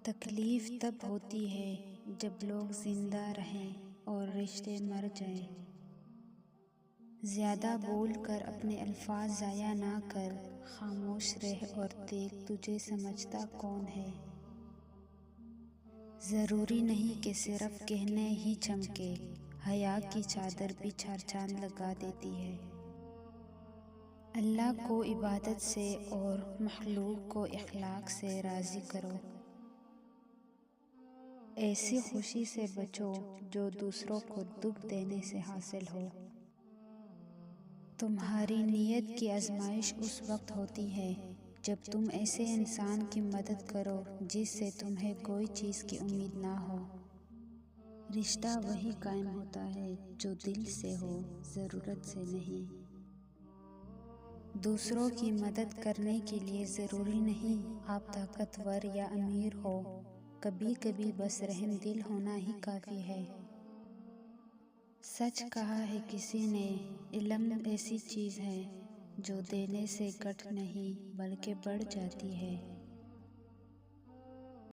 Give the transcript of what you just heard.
तकलीफ तब होती है जब लोग जिंदा रहें और रिश्ते मर जाएं। ज़्यादा बोल कर अपने अल्फाज ज़ाया ना कर, खामोश रह और देख तुझे समझता कौन है। ज़रूरी नहीं कि सिर्फ कहने ही चमके, हया की चादर भी चार चांद लगा देती है। अल्लाह को इबादत से और मखलूक को इखलाक से राज़ी करो। ऐसी खुशी से बचो जो दूसरों को दुख देने से हासिल हो। तुम्हारी नीयत की आजमाइश उस वक्त होती है जब तुम ऐसे इंसान की मदद करो जिससे तुम्हें कोई चीज़ की उम्मीद ना हो। रिश्ता वही कायम होता है जो दिल से हो, ज़रूरत से नहीं। दूसरों की मदद करने के लिए ज़रूरी नहीं आप ताकतवर या अमीर हो, कभी कभी बस रहम दिल होना ही काफ़ी है। सच कहा है किसी ने, इल्म ऐसी चीज़ है जो देने से घट नहीं बल्कि बढ़ जाती है।